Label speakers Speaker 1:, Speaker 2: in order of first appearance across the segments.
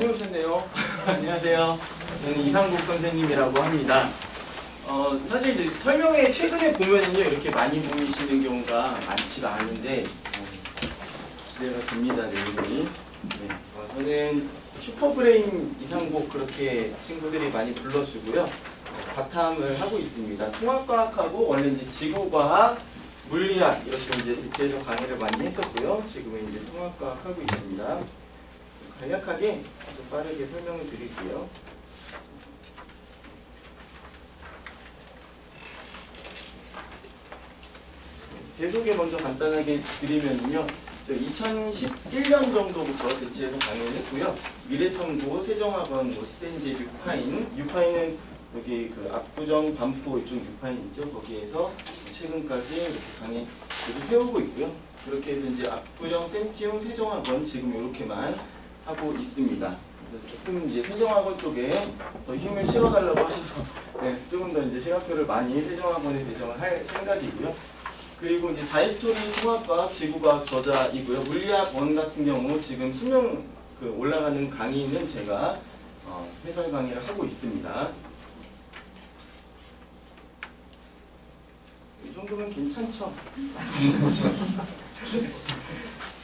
Speaker 1: 많이 오셨네요. 안녕하세요. 저는 이상국 선생님이라고 합니다. 사실 이제 설명회 최근에 보면은요, 이렇게 많이 보이시는 경우가 많지가 않은데, 기대가 됩니다, 내용이. 네. 저는 슈퍼브레인 이상국 그렇게 친구들이 많이 불러주고요. 바탐을 하고 있습니다. 통합과학하고 원래 이제 지구과학, 물리학 이렇게 이제 대체해서 강의를 많이 했었고요. 지금은 이제 통합과학 하고 있습니다. 간략하게 좀 빠르게 설명을 드릴게요. 제 소개 먼저 간단하게 드리면요. 2011년 정도부터 대치해서 강의를 했고요. 미래탐구, 세종학원, 스탠제, 유파인은 여기 그 압구정, 반포 이쪽 유파인 있죠. 거기에서 최근까지 이렇게 강의 계속 해오고 있고요. 그렇게 해서 이제 압구정, 센티움, 세종학원 지금 이렇게만 하고 있습니다. 그래서 조금 이제 세종학원 쪽에 더 힘을 실어달라고 하셔서 네, 조금 더 이제 시간표를 많이 세종학원에 배정을 할 생각이고요. 그리고 이제 자이스토리 통합과학, 지구과학 저자이고요. 물리학 원 같은 경우 지금 수능 올라가는 강의는 제가 해설 강의를 하고 있습니다. 이 정도면 괜찮죠?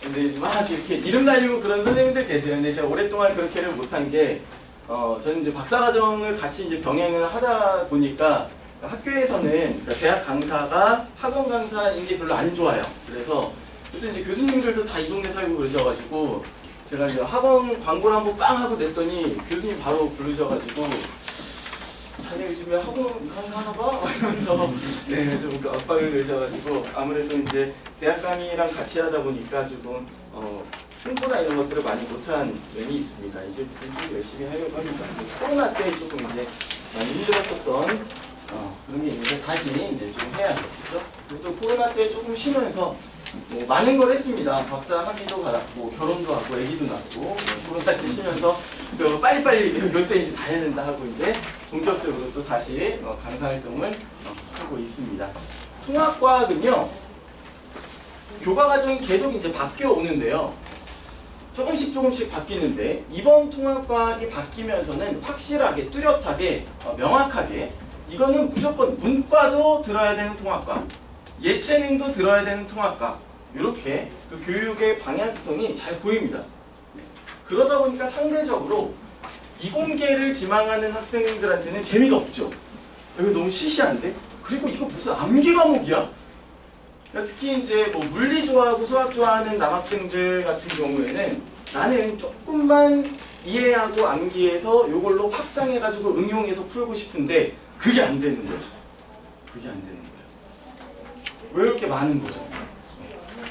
Speaker 1: 근데 막 이렇게 이름 날리고 그런 선생님들 계세요. 근데 제가 오랫동안 그렇게를 못한 게, 저는 이제 박사과정을 같이 이제 병행을 하다 보니까 학교에서는 그러니까 대학 강사가 학원 강사인 게 별로 안 좋아요. 그래서 이제 교수님들도 다 이 동네 살고 그러셔가지고 제가 이제 학원 광고를 한번 빵 하고 냈더니 교수님 바로 부르셔가지고 자네 요즘에 학원 강사 하나 봐? 이러면서 네, 좀 압박을 넣으셔가지고 아무래도 이제 대학 강의랑 같이 하다 보니까 조금 홍보나 이런 것들을 많이 못한 면이 있습니다. 이제 좀 열심히 하려고 합니다. 코로나 때 조금 이제 많이 힘들었었던 그런 게 있는데 다시 이제 좀 해야겠죠. 그래도 코로나 때 조금 쉬면서 많은 걸 했습니다. 박사 학위도 받았고 결혼도 하고 아기도 낳고 코로나 때 쉬면서 빨리빨리 이때 이제 다 해야 된다 하고 이제 본격적으로 또 다시 강사 활동을 하고 있습니다. 통합과학은요, 교과 과정이 계속 이제 바뀌어 오는데요. 조금씩 바뀌는데 이번 통합과학이 바뀌면서는 확실하게 뚜렷하게 명확하게 이거는 무조건 문과도 들어야 되는 통합과학, 예체능도 들어야 되는 통합과학, 이렇게 그 교육의 방향성이 잘 보입니다. 그러다 보니까 상대적으로 이공계를 지망하는 학생들한테는 재미가 없죠. 이거 너무 시시한데? 그리고 이거 무슨 암기 과목이야? 특히 이제 뭐 물리 좋아하고 수학 좋아하는 남학생들 같은 경우에는 나는 조금만 이해하고 암기해서 이걸로 확장해가지고 응용해서 풀고 싶은데 그게 안 되는 거죠. 그게 안 되는 거예요. 왜 이렇게 많은 거죠?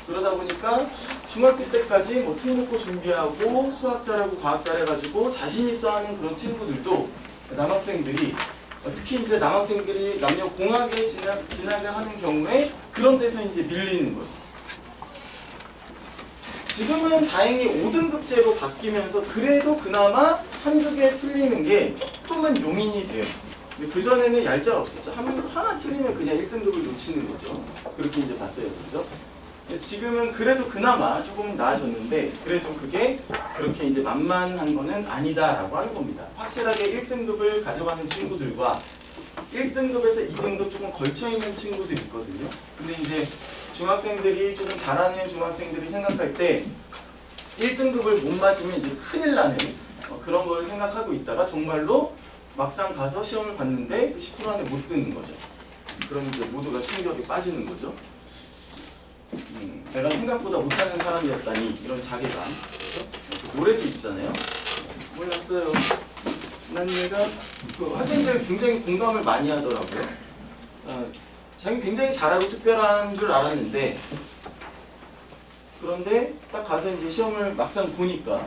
Speaker 1: 그러다 보니까 중학교 때까지 뭐 특목고 준비하고 수학 잘하고 과학 잘해가지고 자신 있어 하는 그런 친구들도 남학생들이 특히 이제 남학생들이 남녀 공학에 진학을 하는 경우에 그런 데서 이제 밀리는 거죠. 지금은 다행히 5등급제로 바뀌면서 그래도 그나마 한두 개 틀리는 게 조금은 용인이 돼요. 그전에는 얄짤없었죠. 하나 틀리면 그냥 1등급을 놓치는 거죠. 그렇게 이제 봤어요. 그죠? 지금은 그래도 그나마 조금 나아졌는데 그래도 그게 그렇게 이제 만만한 거는 아니다라고 하는 겁니다. 확실하게 1등급을 가져가는 친구들과 1등급에서 2등급 조금 걸쳐있는 친구들이 있거든요. 근데 이제 중학생들이 조금 잘하는 중학생들이 생각할 때 1등급을 못 맞으면 이제 큰일 나는 그런 걸 생각하고 있다가 정말로 막상 가서 시험을 봤는데 10% 안에 못 드는 거죠. 그럼 이제 모두가 충격에 빠지는 거죠. 내가 생각보다 못하는 사람이었다니 이런 자괴감. 그렇죠? 노래도 있잖아요. 몰랐어요. 난 내가 학생들 굉장히 공감을 많이 하더라고요. 자기 굉장히 잘하고 특별한 줄 알았는데 그런데 딱 가서 이제 시험을 막상 보니까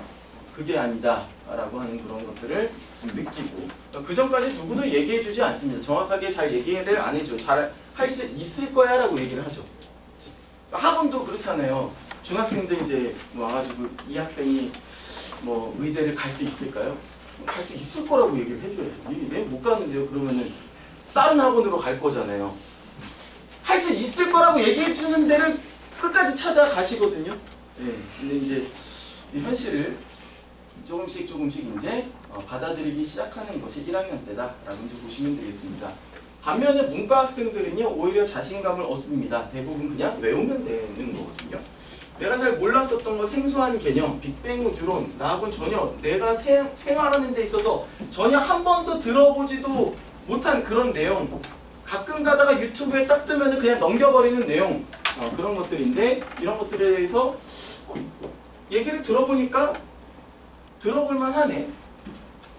Speaker 1: 그게 아니다 라고 하는 그런 것들을 좀 느끼고 그 전까지 누구도 얘기해주지 않습니다. 정확하게 잘 얘기를 안 해줘. 잘 할 수 있을 거야 라고 얘기를 하죠. 학원도 그렇잖아요. 중학생들 이제 와가지고 이 학생이 뭐 의대를 갈 수 있을까요? 갈 수 있을 거라고 얘기를 해줘야죠. 왜 못 가는데요? 그러면은 다른 학원으로 갈 거잖아요. 할 수 있을 거라고 얘기해주는 데를 끝까지 찾아가시거든요. 네, 근데 이제 이 현실을 조금씩 이제 받아들이기 시작하는 것이 1학년 때다라고 이제 보시면 되겠습니다. 반면에 문과 학생들은요 오히려 자신감을 얻습니다. 대부분 그냥 외우면 되는 거거든요. 내가 잘 몰랐었던 거 생소한 개념, 빅뱅 우주론, 나하고는 전혀 내가 생활하는 데 있어서 전혀 한 번도 들어보지도 못한 그런 내용, 가끔 가다가 유튜브에 딱 뜨면 그냥 넘겨버리는 내용, 그런 것들인데 이런 것들에 대해서 얘기를 들어보니까 들어볼만 하네.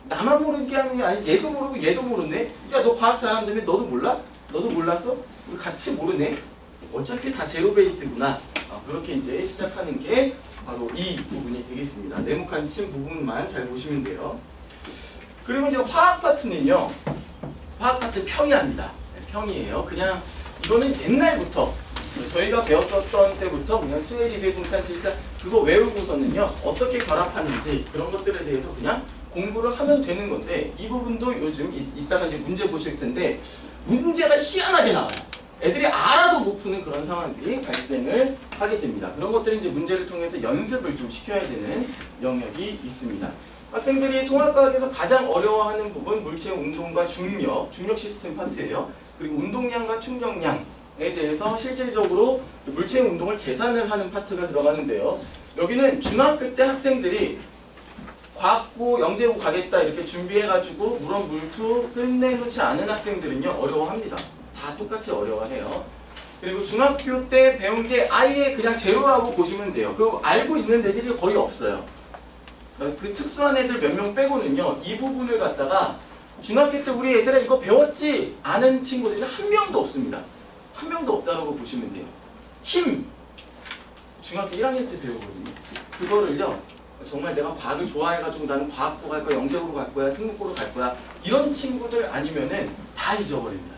Speaker 1: 나만 모르는 게 아니라 얘도 모르고 얘도 모르네. 야, 너 과학 잘한다며 너도 몰라? 너도 몰랐어? 우리 같이 모르네. 어차피 다 제로 베이스구나. 그렇게 이제 시작하는 게 바로 이 부분이 되겠습니다. 네모칸 친 부분만 잘 보시면 돼요. 그리고 이제 화학 파트는요. 화학 파트 평이합니다. 평이에요. 그냥 이거는 옛날부터 저희가 배웠었던 때부터 그냥 수헬 200분칸74 그거 외우고서는요. 어떻게 결합하는지 그런 것들에 대해서 그냥 공부를 하면 되는 건데 이 부분도 요즘 이따가 이제 문제 보실 텐데 문제가 희한하게 나와요. 애들이 알아도 못 푸는 그런 상황들이 발생을 하게 됩니다. 그런 것들이 이제 문제를 통해서 연습을 좀 시켜야 되는 영역이 있습니다. 학생들이 통합과학에서 가장 어려워하는 부분 물체 운동과 중력 시스템 파트예요. 그리고 운동량과 충격량에 대해서 실질적으로 물체 운동을 계산을 하는 파트가 들어가는데요. 여기는 중학교 때 학생들이 과학고, 영재고 가겠다 이렇게 준비해가지고 물론 물투 끝내놓지 않은 학생들은요 어려워합니다. 다 똑같이 어려워해요. 그리고 중학교 때 배운 게 아예 그냥 제로라고 보시면 돼요. 그 알고 있는 애들이 거의 없어요. 그 특수한 애들 몇 명 빼고는요 이 부분을 갖다가 중학교 때 우리 애들아 이거 배웠지? 아는 친구들이 한 명도 없습니다. 한 명도 없다고 보시면 돼요. 힘! 중학교 1학년 때 배우거든요. 그거를요 정말 내가 과학을 좋아해가지고 나는 과학고 갈 거야, 영재고로 갈 거야, 특목고로 갈 거야 이런 친구들 아니면은 다 잊어버립니다.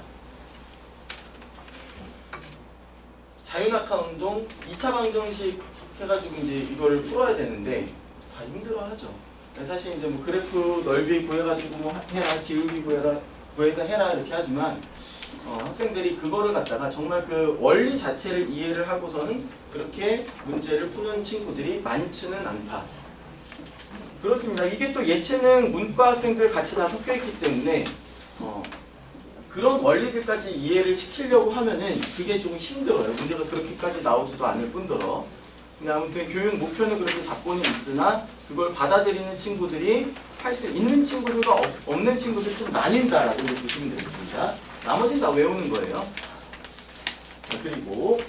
Speaker 1: 자유낙하 운동 2차 방정식 해가지고 이제 이거를 풀어야 되는데 다 힘들어하죠. 사실 이제 뭐 그래프 넓이 구해가지고 뭐 해라, 기울기 구해서 해라 이렇게 하지만 학생들이 그거를 갖다가 정말 그 원리 자체를 이해를 하고서는 그렇게 문제를 푸는 친구들이 많지는 않다. 그렇습니다. 이게 또 예체능 문과 학생들 같이 다 섞여 있기 때문에 그런 원리들까지 이해를 시키려고 하면은 그게 좀 힘들어요. 문제가 그렇게까지 나오지도 않을 뿐더러. 근데 아무튼 교육 목표는 그렇게 잡고는 있으나 그걸 받아들이는 친구들이 할 수 있는 친구들과 없는 친구들이 좀 나뉜다라고 보시면 되겠습니다. 나머지는 다 외우는 거예요. 자, 그리고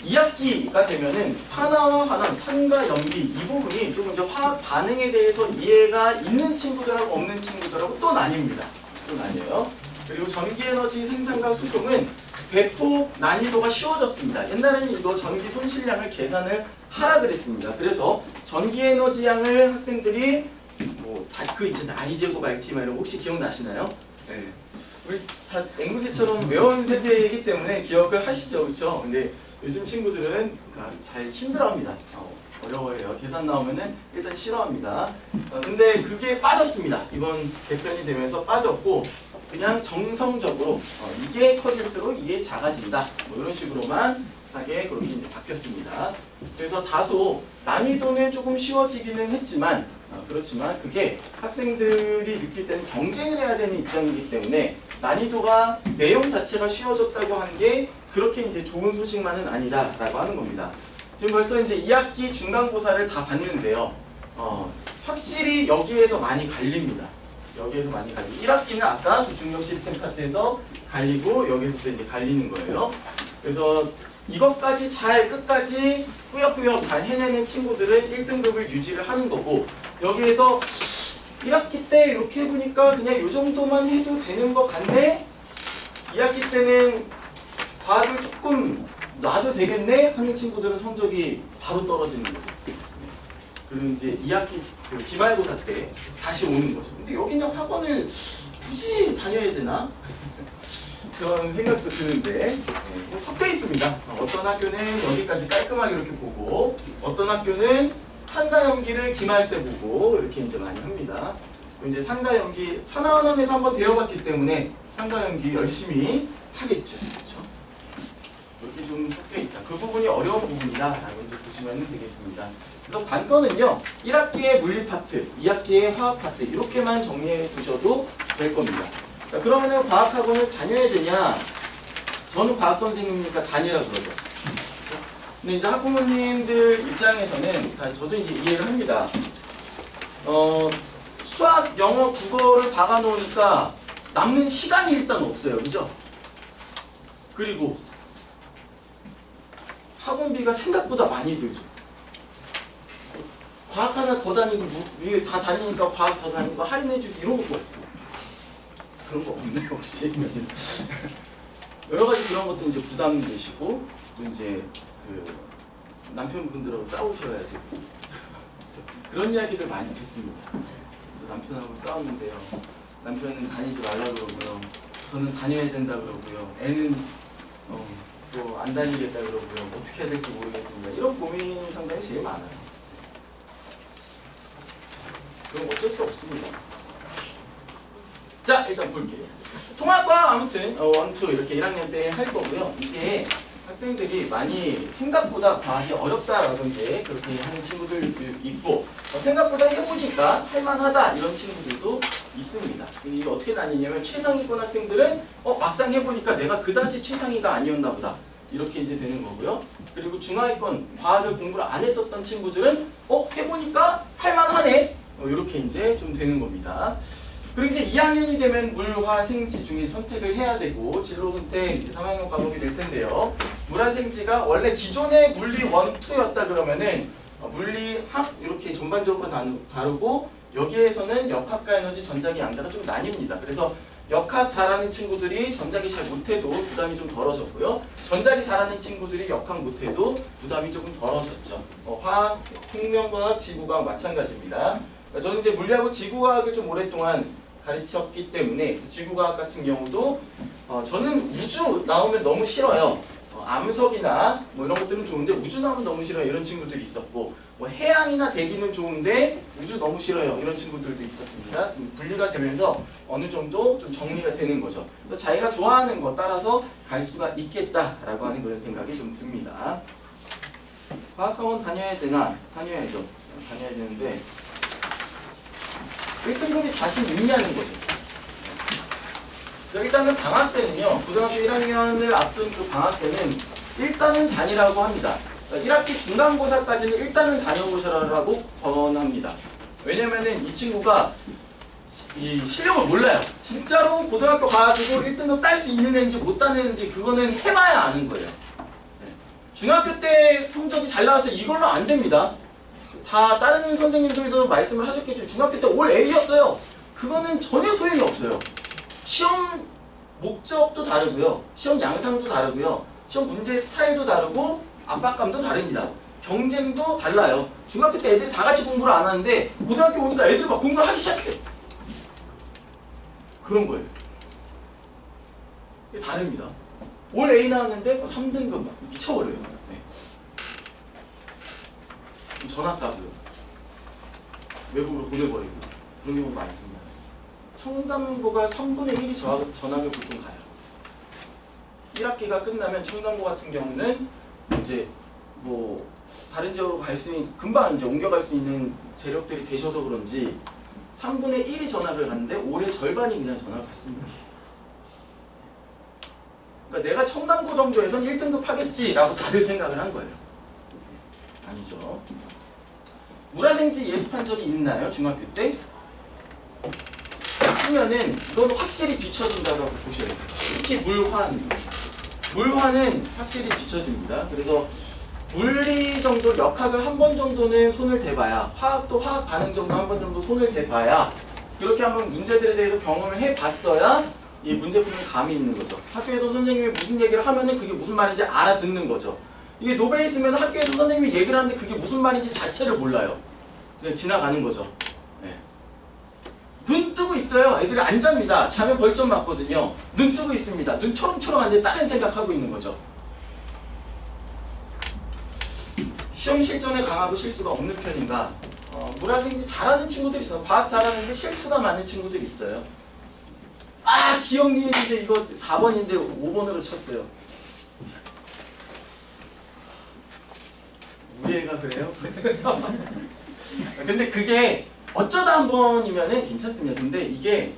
Speaker 1: 2학기가 되면은 산화와 환원, 산과 염기 이 부분이 조금 이제 화학 반응에 대해서 이해가 있는 친구들하고 없는 친구들하고 또 나뉩니다. 또 나뉘어요. 그리고 전기에너지 생산과 수송은 대폭 난이도가 쉬워졌습니다. 옛날에는 이거 전기 손실량을 계산을 하라 그랬습니다. 그래서 전기에너지 양을 학생들이 뭐 그 있잖아요. I제곱 RT 이런 거 혹시 기억나시나요? 네. 우리 다 앵무새처럼 외운 세대이기 때문에 기억을 하시죠, 그렇죠? 근데 요즘 친구들은 잘 힘들어합니다. 어려워해요. 계산 나오면은 일단 싫어합니다. 근데 그게 빠졌습니다. 이번 개편이 되면서 빠졌고 그냥 정성적으로 이게 커질수록 이게 작아진다. 뭐 이런 식으로만 하게 그렇게 이제 바뀌었습니다. 그래서 다소 난이도는 조금 쉬워지기는 했지만 그렇지만 그게 학생들이 느낄 때는 경쟁을 해야 되는 입장이기 때문에 난이도가 내용 자체가 쉬워졌다고 하는 게 그렇게 이제 좋은 소식만은 아니다라고 하는 겁니다. 지금 벌써 이제 2학기 중간고사를 다 봤는데요. 확실히 여기에서 많이 갈립니다. 여기에서 많이 갈리고 1학기는 아까 그 중력 시스템 파트에서 갈리고 여기서부터 이제 갈리는 거예요. 그래서 이것까지 잘 끝까지 꾸역꾸역 잘 해내는 친구들은 1등급을 유지를 하는 거고 여기에서 1학기 때 이렇게 해보니까 그냥 이 정도만 해도 되는 것 같네? 2학기 때는 과학을 조금 놔도 되겠네? 하는 친구들은 성적이 바로 떨어지는 거죠. 그리고 이제 2학기 그 기말고사 때 다시 오는 거죠. 근데 여기는 학원을 굳이 다녀야 되나? 그런 생각도 드는데 섞여 있습니다. 어떤 학교는 여기까지 깔끔하게 이렇게 보고 어떤 학교는 산과 염기를 기말 때 보고 이렇게 이제 많이 합니다. 이제 산과 염기 산하원원에서 한번 배워봤기 때문에 산과 염기 열심히 하겠죠. 그렇죠? 이렇게 좀 섞여 있다. 그 부분이 어려운 부분이다라고 이제 보시면 보시면 되겠습니다. 그래서 관건은요, 1학기의 물리 파트, 2학기의 화학 파트 이렇게만 정리해 두셔도 될 겁니다. 자, 그러면은 과학학원을 다녀야 되냐? 저는 과학 선생님이니까 다니라 그러죠. 근데 이제 학부모님들 입장에서는 저도 이제 이해를 합니다. 수학, 영어, 국어를 박아놓으니까 남는 시간이 일단 없어요. 그죠? 그리고 학원비가 생각보다 많이 들죠. 과학 하나 더 다니고 이게 다 다니니까 과학 더 다니고 할인해 주세요 이런 것도 없고 그런 거 없네요 혹시. 여러 가지 그런 것도 이제 부담되시고 또 이제 그 남편분들하고 싸우셔야죠. 그런 이야기를 많이 듣습니다. 남편하고 싸웠는데요. 남편은 다니지 말라 그러고요. 저는 다녀야 된다 그러고요. 애는 또 안 다니겠다 그러고요. 어떻게 해야 될지 모르겠습니다. 이런 고민 상당히 제일 많아요. 그럼 어쩔 수 없습니다. 자, 일단 볼게요. 통합과 아무튼 1, 2 이렇게 1학년 때 할 거고요. 이게 학생들이 많이 생각보다 과학이 어렵다라든지 그렇게 하는 친구들 있고 생각보다 해보니까 할만하다 이런 친구들도 있습니다. 이게 어떻게 나뉘냐면 최상위권 학생들은 막상 해보니까 내가 그다지 최상위가 아니었나 보다 이렇게 이제 되는 거고요. 그리고 중하위권 과학을 공부를 안 했었던 친구들은 해보니까 할만하네 이렇게 이제 좀 되는 겁니다. 그리고 이제 2학년이 되면 물화생지 중에 선택을 해야 되고 진로 선택 3학년 과목이 될 텐데요. 물화생지가 원래 기존의 물리 1, 2였다 그러면은 물리, 학 이렇게 전반적으로 다르고 여기에서는 역학과 에너지, 전자기, 양자가 좀 나뉩니다. 그래서 역학 잘하는 친구들이 전자기 잘 못해도 부담이 좀 덜어졌고요. 전자기 잘하는 친구들이 역학 못해도 부담이 조금 덜어졌죠. 화학, 생명과학, 지구과학 마찬가지입니다. 저는 이제 물리하고 지구과학을 좀 오랫동안 가르쳤기 때문에 지구과학 같은 경우도 저는 우주 나오면 너무 싫어요. 암석이나 뭐 이런 것들은 좋은데 우주 나오면 너무 싫어요. 이런 친구들이 있었고 뭐 해양이나 대기는 좋은데 우주 너무 싫어요. 이런 친구들도 있었습니다. 분리가 되면서 어느 정도 좀 정리가 되는 거죠. 그래서 자기가 좋아하는 거 따라서 갈 수가 있겠다라고 하는 그런 생각이 좀 듭니다. 과학학원 다녀야 되나? 다녀야죠. 다녀야 되는데 1등급이 자신 있냐는 거죠. 일단은 방학 때는요. 고등학교 1학년을 앞둔 그 방학 때는 일단은 다니라고 합니다. 1학기 중간고사까지는 일단은 다녀보시라고 권합니다. 왜냐면은 이 친구가 이 실력을 몰라요. 진짜로 고등학교 가가지고 1등급 딸 수 있는 애인지 못 따는지 그거는 해봐야 아는 거예요. 중학교 때 성적이 잘 나와서 이걸로 안 됩니다. 다 다른 선생님들도 말씀을 하셨겠죠. 중학교 때 올 A였어요. 그거는 전혀 소용이 없어요. 시험 목적도 다르고요. 시험 양상도 다르고요. 시험 문제 스타일도 다르고 압박감도 다릅니다. 경쟁도 달라요. 중학교 때 애들이 다 같이 공부를 안 하는데 고등학교 오니까 애들이 막 공부를 하기 시작해요. 그런 거예요. 이게 다릅니다. 올 A 나왔는데 3등급 막 미쳐버려요. 네. 전학 가고요. 외국으로 보내버리고 그런 경우가 많습니다. 청담고가 3분의 1이 전학을 보통 가요. 1학기가 끝나면 청담고 같은 경우는 이제 뭐 다른 지역으로 갈 수 있는 금방 이제 옮겨갈 수 있는 재력들이 되셔서 그런지 3분의 1이 전학을 갔는데 올해 절반이 그냥 전학을 갔습니다. 그러니까 내가 청담고 정도에선 1등급 하겠지라고 다들 생각을 한 거예요. 아니죠. 물화생지 예습한 적이 있나요? 중학교 때? 없으면은 이건 확실히 뒤처진다고 보셔야 돼요. 특히 물화는 확실히 뒤처집니다. 그래서 물리 정도, 역학을 한 번 정도는 손을 대봐야, 화학도 화학 반응 정도 한 번 정도 손을 대봐야 그렇게 한번 문제들에 대해서 경험을 해봤어야 이 문제풀이에 감이 있는 거죠. 학교에서 선생님이 무슨 얘기를 하면은 그게 무슨 말인지 알아듣는 거죠. 이게 노베 있으면 학교에서 선생님이 얘기를 하는데 그게 무슨 말인지 자체를 몰라요. 그냥 지나가는 거죠. 네. 눈 뜨고 있어요. 애들이 안 잡니다. 자면 벌점 맞거든요. 눈 뜨고 있습니다. 눈 초롱초롱한데 다른 생각하고 있는 거죠. 시험 실전에 강하고 실수가 없는 편인가? 물화생지 잘하는 친구들이 있어요. 과학 잘하는데 실수가 많은 친구들이 있어요. 아, 기억니은인데 이거 4번인데 5번으로 쳤어요. 우리 애가 그래요? 근데 그게 어쩌다 한 번이면은 괜찮습니다. 근데 이게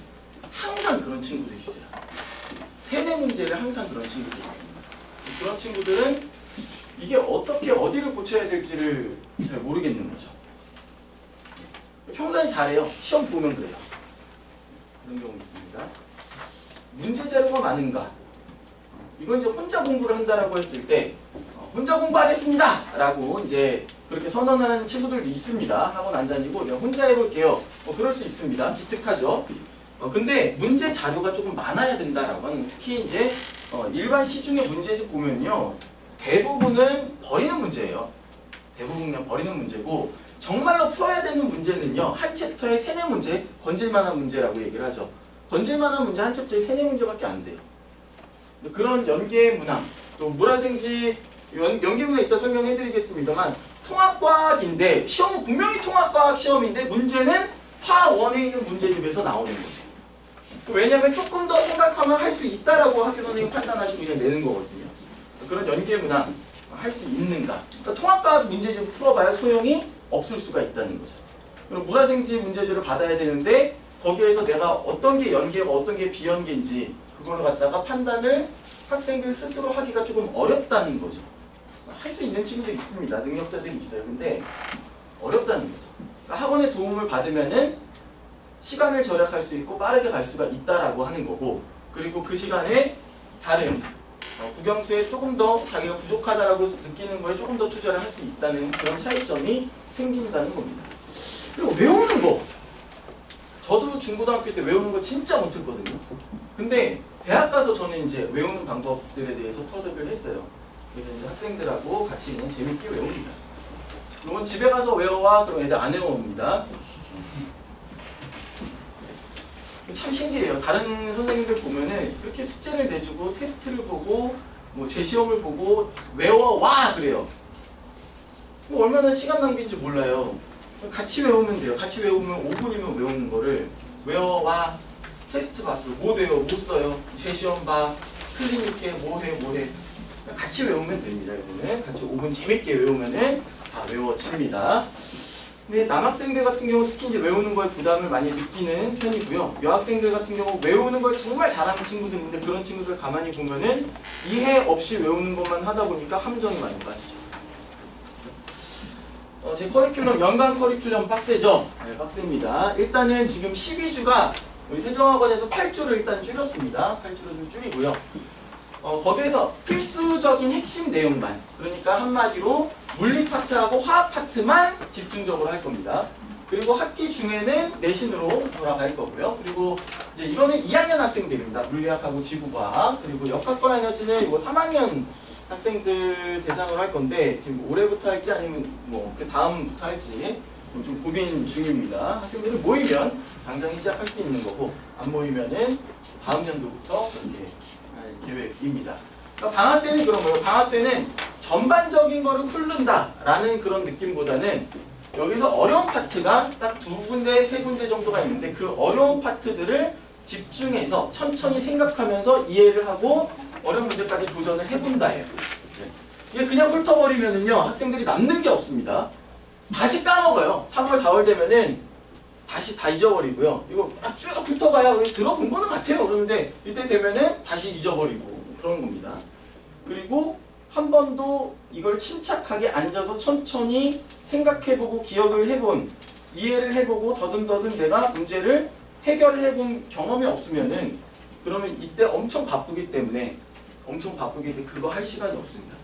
Speaker 1: 항상 그런 친구들이 있어요. 세뇌 문제를 항상 그런 친구들이 있습니다. 그런 친구들은 이게 어떻게 어디를 고쳐야 될지를 잘 모르겠는 거죠. 평소에 잘해요. 시험 보면 그래요. 그런 경우 있습니다. 문제 자료가 많은가? 이건 이제 혼자 공부를 한다라고 했을 때 혼자 공부하겠습니다! 라고 이제 그렇게 선언하는 친구들도 있습니다. 학원 안 다니고 그냥 혼자 해볼게요. 그럴 수 있습니다. 기특하죠. 근데 문제 자료가 조금 많아야 된다라고 하는, 특히 이제 일반 시중의 문제집 보면요, 대부분은 버리는 문제예요. 대부분 그냥 버리는 문제고, 정말로 풀어야 되는 문제는요, 한 챕터에 3-4문제, 건질만한 문제라고 얘기를 하죠. 건질만한 문제 한 챕터에 3-4문제밖에 안 돼요. 그런 연계문항, 또 물화생지 연계문항 이따 설명해드리겠습니다만, 통합과학인데 시험은 분명히 통합과학 시험인데 문제는 파1에 있는 문제집에서 나오는 거죠. 왜냐하면 조금 더 생각하면 할 수 있다라고 학교 선생님 판단하시고 그냥 내는 거거든요. 그런 연계문항 할 수 있는가? 그러니까 통합과학 문제집 풀어봐야 소용이 없을 수가 있다는 거죠. 그럼 물화생지 문제들을 받아야 되는데 거기에서 내가 어떤 게 연계고 어떤 게 비연계인지 그걸 갖다가 판단을 학생들 스스로 하기가 조금 어렵다는 거죠. 할 수 있는 친구들이 있습니다. 능력자들이 있어요. 근데 어렵다는 거죠. 그러니까 학원의 도움을 받으면은 시간을 절약할 수 있고 빠르게 갈 수가 있다라고 하는 거고, 그리고 그 시간에 다른 국영수에 조금 더 자기가 부족하다라고 느끼는 거에 조금 더 투자를 할 수 있다는 그런 차이점이 생긴다는 겁니다. 그리고 외우는 거. 저도 중고등학교 때 외우는 거 진짜 못했거든요. 근데 대학 가서 저는 이제 외우는 방법들에 대해서 터득을 했어요. 그래서 이제 학생들하고 같이 그냥 재밌게 외웁니다. 이건 집에 가서 외워와 그럼 애들 안 외워옵니다. 참 신기해요. 다른 선생님들 보면은 그렇게 숙제를 내주고 테스트를 보고 뭐 제시험을 보고 외워와 그래요. 뭐 얼마나 시간 낭비인지 몰라요. 같이 외우면 돼요. 같이 외우면 5분이면 외우는 거를 외워와, 테스트 봤어. 뭐 돼요? 못 써요. 제시험 봐. 클리닉해. 뭐 해? 뭐 해? 같이 외우면 됩니다. 여러분은 같이 5분 재밌게 외우면은 다 외워집니다. 근데 남학생들 같은 경우 특히 이제 외우는 거에 부담을 많이 느끼는 편이고요. 여학생들 같은 경우 외우는 걸 정말 잘하는 친구들인데 그런 친구들 가만히 보면은 이해 없이 외우는 것만 하다 보니까 함정이 많이 빠지죠. 제 커리큘럼, 연간 커리큘럼 빡세죠? 네, 빡셉니다. 일단은 지금 12주가 우리 세종학원에서 8주를 일단 줄였습니다. 8주를 좀 줄이고요. 거기에서 필수적인 핵심 내용만, 그러니까 한마디로 물리 파트하고 화학 파트만 집중적으로 할 겁니다. 그리고 학기 중에는 내신으로 돌아갈 거고요. 그리고 이제 이거는 2학년 학생들입니다. 물리학하고 지구과학, 그리고 역학과 에너지는 이거 3학년 학생들 대상으로 할 건데 지금 올해부터 할지 아니면 뭐 그 다음부터 할지 좀 고민 중입니다. 학생들이 모이면 당장 시작할 수 있는 거고 안 모이면은 다음 연도부터 이렇게 할 계획입니다. 그러니까 방학 때는 그런 거예요. 방학 때는 전반적인 거를 훑는다라는 그런 느낌보다는 여기서 어려운 파트가 딱 2군데, 3군데 정도가 있는데 그 어려운 파트들을 집중해서 천천히 생각하면서 이해를 하고 어려운 문제까지 도전을 해본다예요. 이게 그냥 훑어버리면은요 학생들이 남는 게 없습니다. 다시 까먹어요. 3월, 4월 되면은 다시 다 잊어버리고요. 이거 쭉 훑어봐야 들어본 거는 같아요. 그런데 이때 되면은 다시 잊어버리고 그런 겁니다. 그리고 한 번도 이걸 침착하게 앉아서 천천히 생각해보고 기억을 해본, 이해를 해보고 더듬더듬 내가 문제를 해결을 해본 경험이 없으면은 그러면 이때 엄청 바쁘기 때문에 그거 할 시간이 없습니다.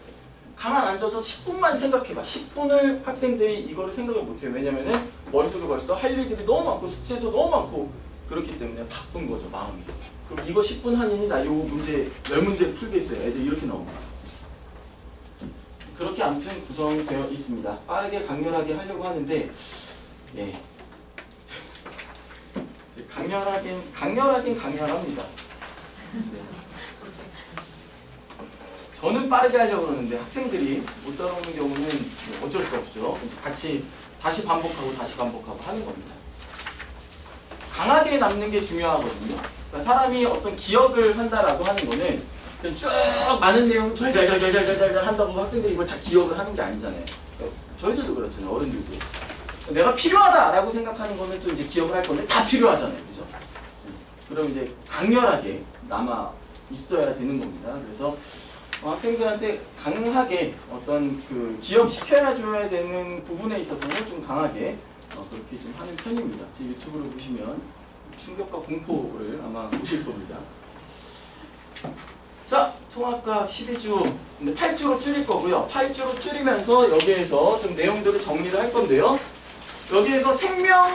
Speaker 1: 가만 앉아서 10분만 생각해봐. 10분을 학생들이 이거를 생각을 못해요. 왜냐면은 머릿속에 벌써 할 일들이 너무 많고 숙제도 너무 많고 그렇기 때문에 바쁜 거죠, 마음이. 그럼 이거 10분 하니 나 요 문제 10문제를 풀겠어요. 애들 이렇게 나옵니다. 그렇게 아무튼 구성되어 있습니다. 빠르게 강렬하게 하려고 하는데 예. 강렬하긴 강렬합니다. 네. 저는 빠르게 하려고 그러는데 학생들이 못 따라오는 경우는 어쩔 수 없죠. 같이 다시 반복하고 하는 겁니다. 강하게 남는 게 중요하거든요. 그러니까 사람이 어떤 기억을 한다라고 하는 거는 그냥 쭉 많은 내용 절잘잘잘잘잘 한다고 학생들이 이걸 다 기억을 하는 게 아니잖아요. 저희들도 그렇잖아요. 어른들도. 내가 필요하다라고 생각하는 거는 또 이제 기억을 할 건데 다 필요하잖아요. 그죠? 그럼 이제 강렬하게 남아 있어야 되는 겁니다. 그래서 학생들한테 강하게 어떤 그 기억시켜야 줘야 되는 부분에 있어서는 좀 강하게 그렇게 좀 하는 편입니다. 제 유튜브를 보시면 충격과 공포를 아마 보실 겁니다. 자, 통합과학 12주, 근데 8주로 줄일 거고요. 8주로 줄이면서 여기에서 좀 내용들을 정리를 할 건데요. 여기에서 생명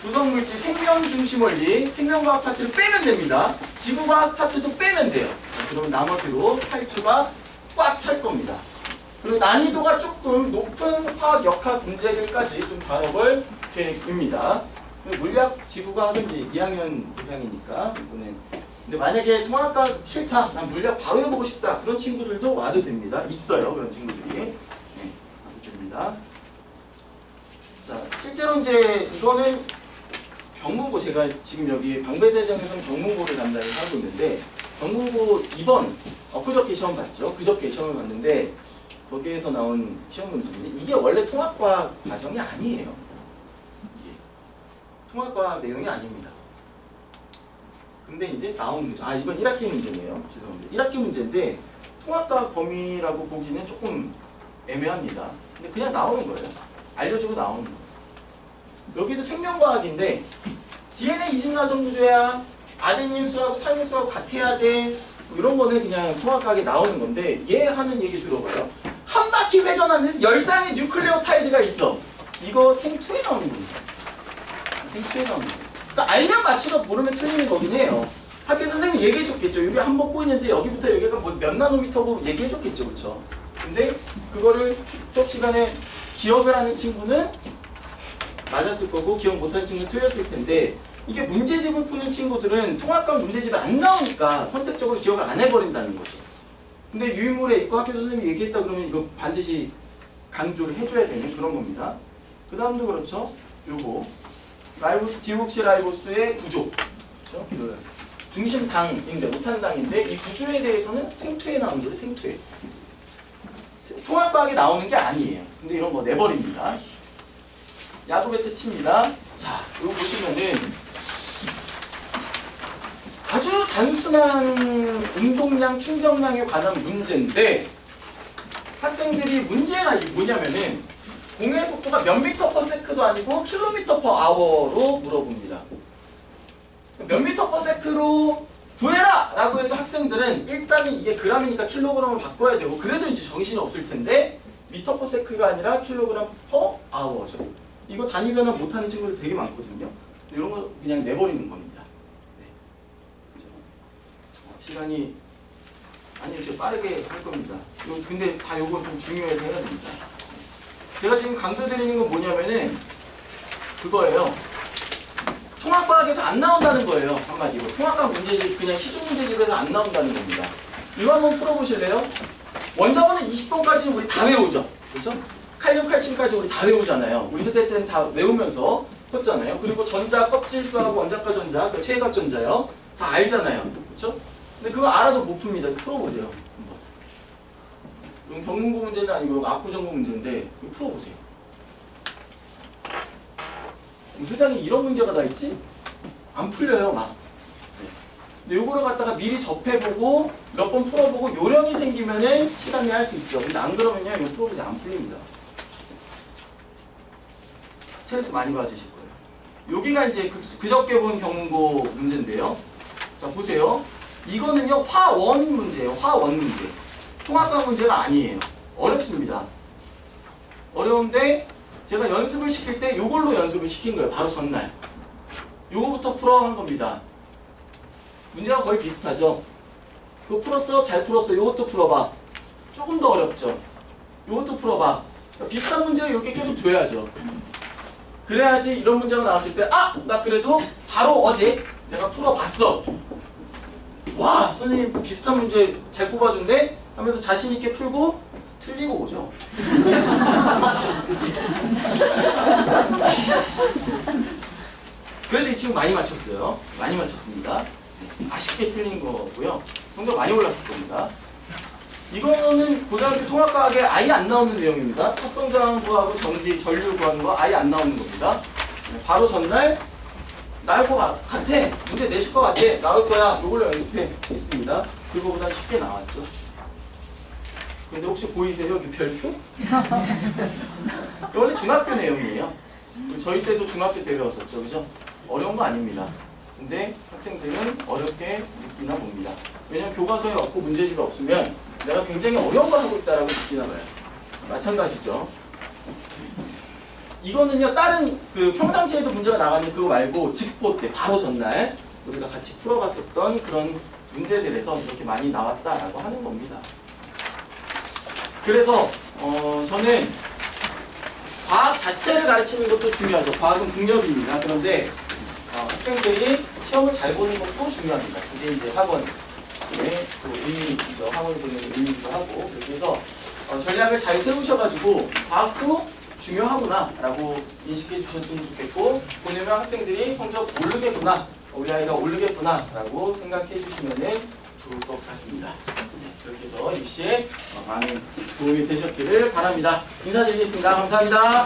Speaker 1: 구성물질, 생명 중심 원리, 생명과학 파트를 빼면 됩니다. 지구과학 파트도 빼면 돼요. 그러면 나머지로 8주가 꽉 찰 겁니다. 그리고 난이도가 조금 높은 화학 역학 문제들까지 좀 다뤄볼 계획입니다. 물리학, 지구과학은 이제 2학년 대상이니까 이거는. 근데 만약에 통합과학 싫다, 난 물리학 바로 해보고 싶다, 그런 친구들도 와도 됩니다. 있어요, 그런 친구들이. 네, 와도 됩니다. 자, 실제로 이제 이거는 경문고, 제가 지금 여기 방배세정에서는 경문고를 담당을 하고 있는데, 경문고 2번 그저께 시험 봤죠. 그저께 시험을 봤는데 거기에서 나온 시험 문제인데 이게 원래 통합과학 과정이 아니에요. 이게 통합과학 내용이 아닙니다. 근데 이제 나온 문제. 이건 1학기 문제네요. 죄송합니다. 1학기 문제인데 통합과학 범위라고 보기는 조금 애매합니다. 근데 그냥 나오는 거예요. 알려주고 나오는 거예요. 여기도 생명과학인데 DNA 이중나선 구조야, 아데닌 수하고 타민 수하고 같아야 돼, 뭐 이런 거는 그냥 통합과학에 나오는 건데, 얘 하는 얘기 들어봐요. 한 바퀴 회전하는 10쌍의 뉴클레오타이드가 있어. 이거 생투에 나오는 겁니다. 생투에 나오는 거예요. 그러니까 알면 맞추고 모르면 틀리는 거긴 해요. 학교 선생님이 얘기해줬겠죠. 여기 한 번 꼬이는데 여기부터 여기가 뭐 몇 나노미터고 얘기해줬겠죠. 그렇죠? 근데 그거를 수업 시간에 기억을 하는 친구는 맞았을 거고 기억 못하는 친구는 틀렸을 텐데, 이게 문제집을 푸는 친구들은 통합과학 문제집이 안 나오니까 선택적으로 기억을 안 해버린다는 거죠. 근데 유인물에 있고 학교 선생님이 얘기했다 그러면 이거 반드시 강조를 해줘야 되는 그런 겁니다. 그 다음도 그렇죠. 요거 디옥시라이보스의 구조, 그렇죠? 그 중심당인데 못한당인데 이 구조에 대해서는 생투에 나오는 거예요. 생투에. 통합과학에 나오는 게 아니에요. 근데 이런 거 내버립니다. 야구배트 칩니다. 자, 이거 보시면은 아주 단순한 운동량, 충격량에 관한 문제인데 학생들이 문제가 뭐냐면은 공의 속도가 몇 미터 퍼 세크도 아니고 킬로미터 퍼 아워로 물어봅니다. 몇 미터 퍼 세크로 구해라! 라고 해도 학생들은 일단은 이게 그램이니까 킬로그램을 바꿔야 되고, 그래도 이제 정신이 없을 텐데 미터 퍼 세크가 아니라 킬로그램 퍼 아워죠. 이거 단위 변환 못하는 친구들 되게 많거든요. 이런 거 그냥 내버리는 겁니다. 네. 시간이 제가 빠르게 할 겁니다. 근데 다 요거 좀 중요해서 해야 됩니다. 제가 지금 강조드리는 건 뭐냐면은 그거예요. 통합과학에서 안 나온다는 거예요. 한마디로. 통합과학 문제집, 그냥 시중 문제집에서 안 나온다는 겁니다. 이거 한번 풀어보실래요? 원자번은 20번까지는 우리 다 외우죠. 그렇죠? 칼륨, 칼슘까지 우리 다 외우잖아요. 우리 그때 때는 다 외우면서 컸잖아요. 그리고 전자, 껍질수하고 원자과 전자, 그 최외각 전자요. 다 알잖아요. 그렇죠? 근데 그거 알아도 못 풉니다. 풀어보세요. 이건 경문고 문제는 아니고 압구정고 문제인데 이거 풀어보세요. 세상에 이런 문제가 다 있지? 안 풀려요, 막. 네. 근데 요거를 갖다가 미리 접해보고 몇 번 풀어보고 요령이 생기면은 시간 내에 할 수 있죠. 근데 안 그러면요, 이거 풀어보지 안 풀립니다. 스트레스 많이 받으실 거예요. 여기가 이제 그저께 본 경문고 문제인데요. 자, 보세요. 이거는요, 화원 문제예요. 화원 문제. 통합과학 문제가 아니에요. 어렵습니다. 어려운데 제가 연습을 시킬 때 요걸로 연습을 시킨 거예요. 바로 전날. 요거부터 풀어 한 겁니다. 문제가 거의 비슷하죠. 그거 풀었어? 잘 풀었어. 요것도 풀어봐. 조금 더 어렵죠. 요것도 풀어봐. 그러니까 비슷한 문제를 이렇게 계속 줘야죠. 그래야지 이런 문제가 나왔을 때 나 그래도 바로 어제 내가 풀어봤어. 와, 선생님 비슷한 문제 잘 뽑아준대? 하면서 자신있게 풀고 틀리고 오죠. 그래도 이 친구 많이 맞췄어요. 많이 맞췄습니다. 아쉽게 틀린 거고요. 성적 많이 올랐을 겁니다. 이거는 고등학교 통합과학에 아예 안 나오는 내용입니다. 합성자원 구하고 전기, 전류 구하는 거 아예 안 나오는 겁니다. 바로 전날 나올 것 같아. 문제 내실 것 같아. 나올 거야. 이걸로 연습해. 했습니다. 그거보다 쉽게 나왔죠. 근데 혹시 보이세요? 여기 별표? 원래 중학교 내용이에요. 저희 때도 중학교 때 배웠었죠. 그죠? 어려운 거 아닙니다. 근데 학생들은 어렵게 느끼나 봅니다. 왜냐면 교과서에 없고 문제집이 없으면 내가 굉장히 어려운 걸 하고 있다라고 느끼나 봐요. 마찬가지죠. 이거는요, 다른 그 평상시에도 문제가 나가는 그거 말고 직보 때 바로 전날 우리가 같이 풀어봤었던 그런 문제들에서 이렇게 많이 나왔다라고 하는 겁니다. 그래서 저는 과학 자체를 가르치는 것도 중요하죠. 과학은 국력입니다. 그런데 학생들이 시험을 잘 보는 것도 중요합니다. 그게 이제 학원의 또 의미이죠. 학원이 보는 의미이기도 하고. 그래서 전략을 잘 세우셔가지고 과학도 중요하구나 라고 인식해 주셨으면 좋겠고, 보내면 학생들이 성적 오르겠구나, 우리 아이가 오르겠구나 라고 생각해 주시면 좋을 것 같습니다. 그렇게 해서 입시에 많은 도움이 되셨기를 바랍니다. 인사드리겠습니다. 감사합니다.